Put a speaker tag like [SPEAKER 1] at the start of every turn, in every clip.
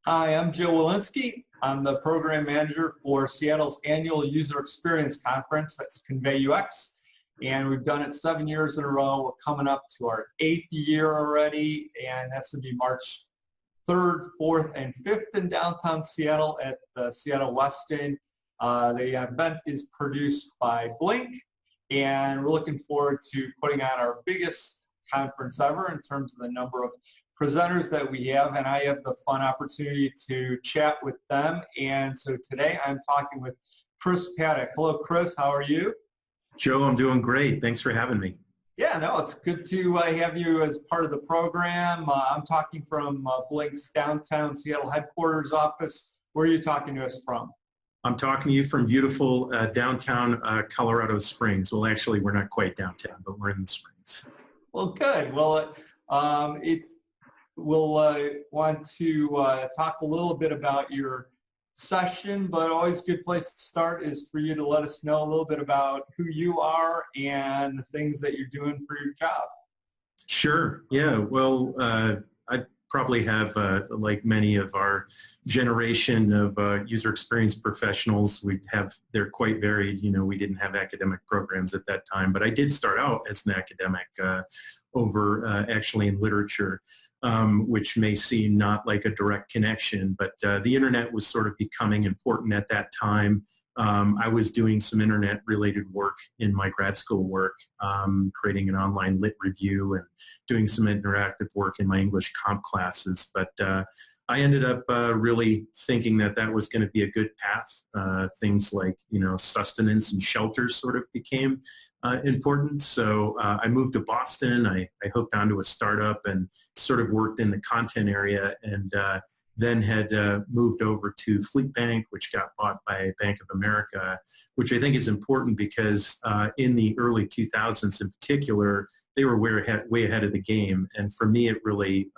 [SPEAKER 1] Hi, I'm Joe Walensky. I'm the program manager for Seattle's annual user experience conference. That's ConveyUX. And we've done it 7 years in a row. We're coming up to our 8th year already, and that's going to be March 3rd, 4th, and 5th in downtown Seattle at the Seattle Westin. The event is produced by Blink, and we're looking forward to putting on our biggest conference ever in terms of the number of presenters that we have, and I have the fun opportunity to chat with them. And so today I'm talking with Chris Paddock. Hello, Chris. How are you?
[SPEAKER 2] Joe, I'm doing great. Thanks for having me.
[SPEAKER 1] Yeah, no, it's good to have you as part of the program. I'm talking from Blink's downtown Seattle headquarters office. Where are you talking to us from?
[SPEAKER 2] I'm talking to you from beautiful downtown Colorado Springs. Well, actually, we're not quite downtown, but we're in the Springs.
[SPEAKER 1] Well, good. Well, we'll want to talk a little bit about your session, but always a good place to start is for you to let us know a little bit about who you are and the things that you're doing for your job.
[SPEAKER 2] Sure. Yeah. Well, I probably have, like many of our generation of user experience professionals, they're quite varied. You know, we didn't have academic programs at that time, but I did start out as an academic actually in literature. Which may seem not like a direct connection, but the internet was sort of becoming important at that time. I was doing some internet-related work in my grad school work, creating an online lit review and doing some interactive work in my English comp classes. But I ended up really thinking that that was going to be a good path. Things like, sustenance and shelter sort of became important. So I moved to Boston. I hooked onto a startup and sort of worked in the content area, and then had moved over to Fleet Bank, which got bought by Bank of America, which I think is important because in the early 2000s in particular, they were way ahead of the game. And for me, it really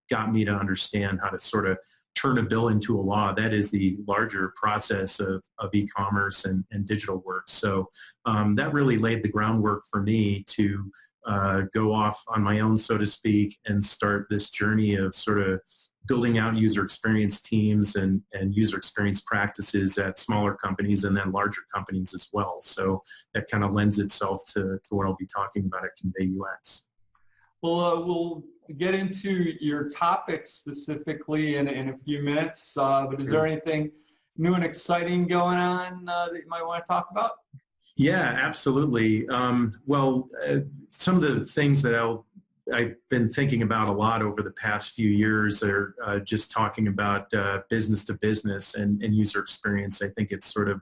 [SPEAKER 2] got me to understand how to sort of turn a bill into a law. That is the larger process of e-commerce and digital work. So that really laid the groundwork for me to go off on my own, so to speak, and start this journey of sort of building out user experience teams and user experience practices at smaller companies and then larger companies as well. So that kind of lends itself to what I'll be talking about at ConveyUX.
[SPEAKER 1] Well, we'll get into your topic specifically in a few minutes, but is there anything new and exciting going on that you might want to talk about?
[SPEAKER 2] Yeah, absolutely. Some of the things that I've been thinking about a lot over the past few years are just talking about business to business and user experience. I think it's sort of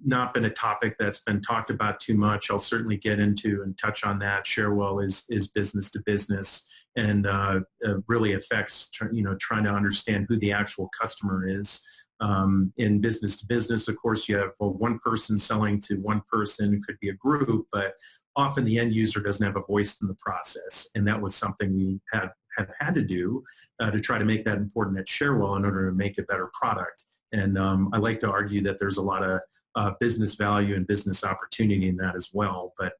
[SPEAKER 2] not been a topic that's been talked about too much. I'll certainly get into and touch on that. Sharewell is business to business, and really affects trying to understand who the actual customer is. In business to business, of course, you have one person selling to one person. It could be a group, but often the end user doesn't have a voice in the process, and that was something we have had to do to try to make that important at Sharewell in order to make a better product. And I like to argue that there's a lot of business value and business opportunity in that as well. But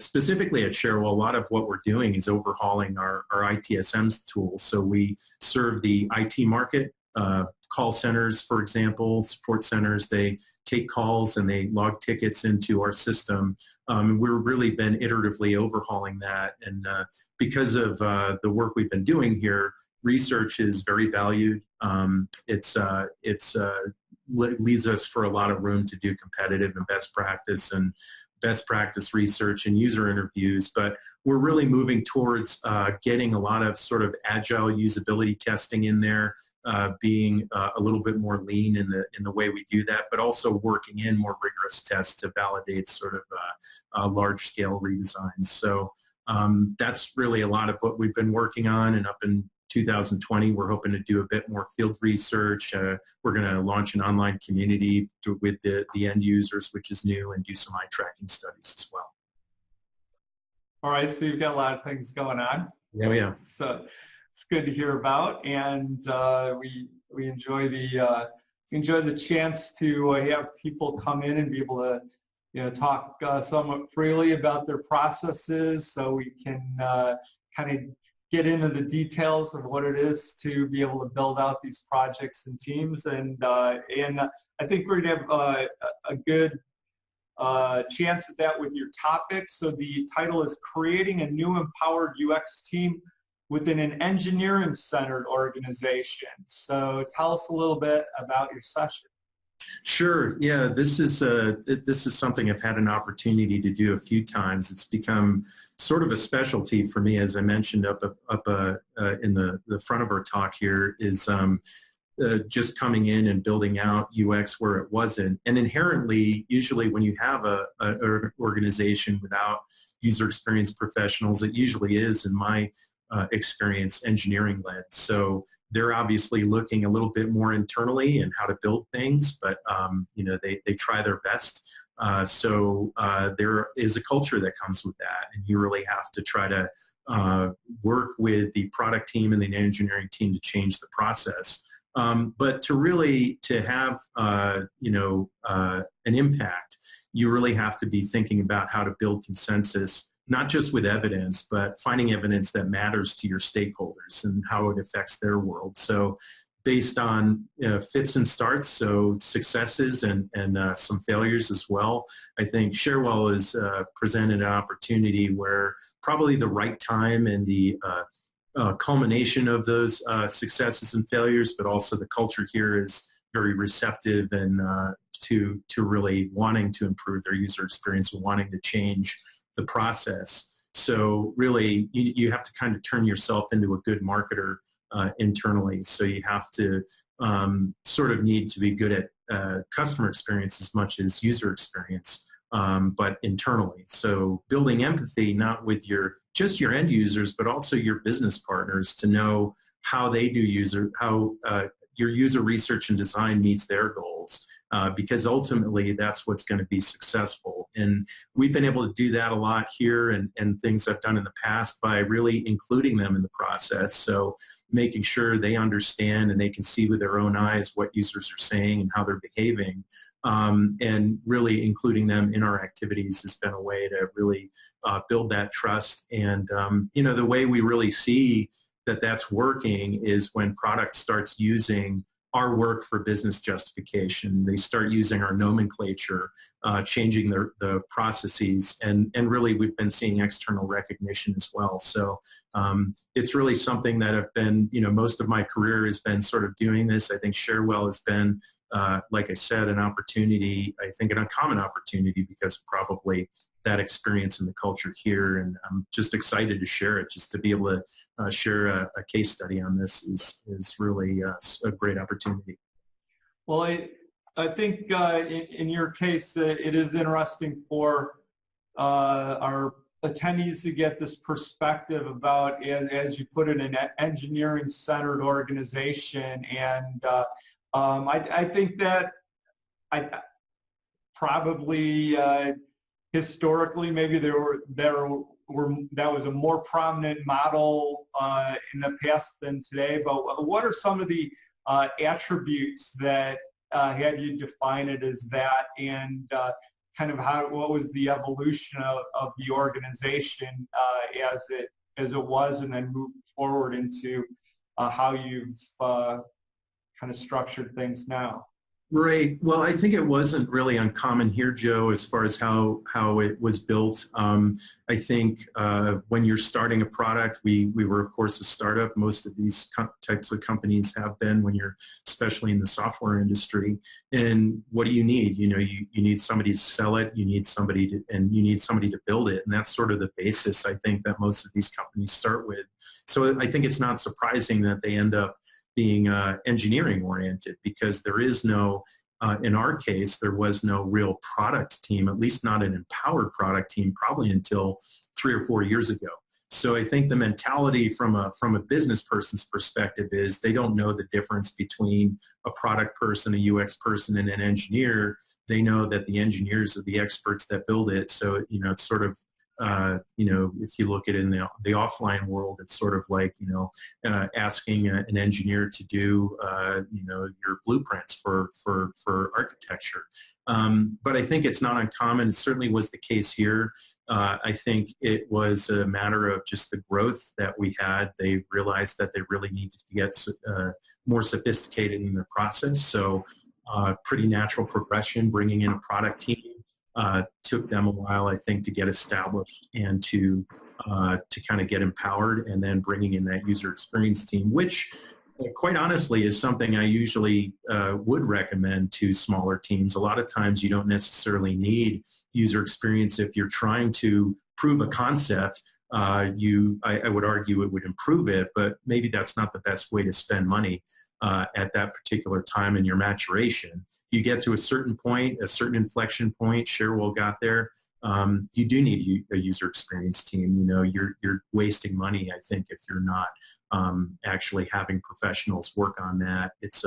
[SPEAKER 2] specifically at Sharewell, a lot of what we're doing is overhauling our ITSM tools. So we serve the IT market, call centers, for example, support centers. They take calls and they log tickets into our system. We've really been iteratively overhauling that. And because of the work we've been doing here, research is very valued. It leaves us for a lot of room to do competitive and best practice research and user interviews, but we're really moving towards getting a lot of sort of agile usability testing in there, being a little bit more lean in the way we do that, but also working in more rigorous tests to validate sort of large-scale redesigns. So that's really a lot of what we've been working on, and up in 2020, we're hoping to do a bit more field research. We're going to launch an online community with the end users, which is new, and do some eye tracking studies as well.
[SPEAKER 1] All right, so you've got a lot of things going on.
[SPEAKER 2] Yeah.
[SPEAKER 1] So it's good to hear about, and we enjoy the chance to have people come in and be able to talk somewhat freely about their processes, so we can kind of get into the details of what it is to be able to build out these projects and teams. And I think we're going to have a good chance at that with your topic. So the title is Creating a New Empowered UX Team Within an Engineering-Centered Organization. So tell us a little bit about your session.
[SPEAKER 2] Sure. Yeah, this is something I've had an opportunity to do a few times. It's become sort of a specialty for me, as I mentioned up in the front of our talk here, is just coming in and building out UX where it wasn't. And inherently, usually when you have an organization without user experience professionals, it usually is, in my experience, engineering-led. So they're obviously looking a little bit more internally and how to build things, but they try their best. So there is a culture that comes with that, and you really have to try to work with the product team and the engineering team to change the process. But to have an impact, you really have to be thinking about how to build consensus, not just with evidence, but finding evidence that matters to your stakeholders and how it affects their world. So based on fits and starts, so successes and some failures as well, I think Sharewell has presented an opportunity where probably the right time and the culmination of those successes and failures, but also the culture here is very receptive and to really wanting to improve their user experience and wanting to change the process. So really, you have to kind of turn yourself into a good marketer internally. So you have to sort of need to be good at customer experience as much as user experience, but internally. So building empathy, not with just your end users, but also your business partners, to know how they do how your user research and design meets their goals. Because ultimately that's what's going to be successful. And we've been able to do that a lot here, and things I've done in the past by really including them in the process. So making sure they understand and they can see with their own eyes what users are saying and how they're behaving. And really including them in our activities has been a way to really build that trust. And the way we really see that that's working is when product starts using our work for business justification. They start using our nomenclature, changing the processes, and really we've been seeing external recognition as well. So it's really something that I've been, most of my career has been sort of doing this. I think Sharewell has been, like I said, an opportunity, I think an uncommon opportunity because of probably that experience in the culture here, and I'm just excited to share it. Just to be able to share a case study on this is really a great opportunity.
[SPEAKER 1] Well, I think in your case, it is interesting for our attendees to get this perspective about, as you put it, an engineering-centered organization, and I think that probably historically, maybe that was a more prominent model in the past than today. But what are some of the attributes that had you define it as that, and kind of what was the evolution of the organization as it was, and then moved forward into how you've kind of structured things now?
[SPEAKER 2] Right. Well, I think it wasn't really uncommon here, Joe, as far as how it was built. I think when you're starting a product, we were, of course, a startup. Most of these types of companies have been when you're, especially in the software industry. And what do you need? You need somebody to sell it. You need somebody to build it. And that's sort of the basis, I think, that most of these companies start with. So I think it's not surprising that they end up being engineering oriented, because there is no, in our case, there was no real product team, at least not an empowered product team, probably until 3 or 4 years ago. So I think the mentality from a business person's perspective is they don't know the difference between a product person, a UX person, and an engineer. They know that the engineers are the experts that build it. So, it's sort of, if you look at it in the offline world, it's sort of like, asking an engineer to do, your blueprints for architecture. But I think it's not uncommon. It certainly was the case here. I think it was a matter of just the growth that we had. They realized that they really needed to get more sophisticated in their process. So pretty natural progression, bringing in a product team. Took them a while, I think, to get established and to kind of get empowered, and then bringing in that user experience team, which quite honestly is something I usually would recommend to smaller teams. A lot of times you don't necessarily need user experience if you're trying to prove a concept. I would argue it would improve it, but maybe that's not the best way to spend money at that particular time in your maturation. You get to a certain point, a certain inflection point, Cherwell got there, you do need a user experience team. You know, you're wasting money, I think, if you're not actually having professionals work on that. It's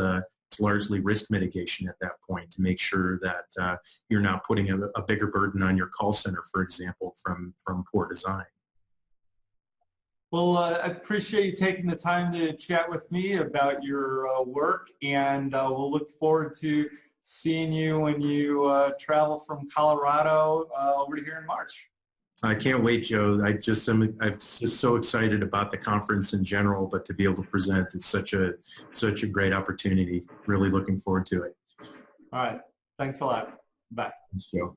[SPEAKER 2] largely risk mitigation at that point to make sure that you're not putting a bigger burden on your call center, for example, from poor design.
[SPEAKER 1] Well, I appreciate you taking the time to chat with me about your work, and we'll look forward to seeing you when you travel from Colorado over to here in March.
[SPEAKER 2] I can't wait, Joe. I'm just so excited about the conference in general, but to be able to present, it's such a great opportunity. Really looking forward to it.
[SPEAKER 1] All right. Thanks a lot. Bye.
[SPEAKER 2] Thanks, Joe.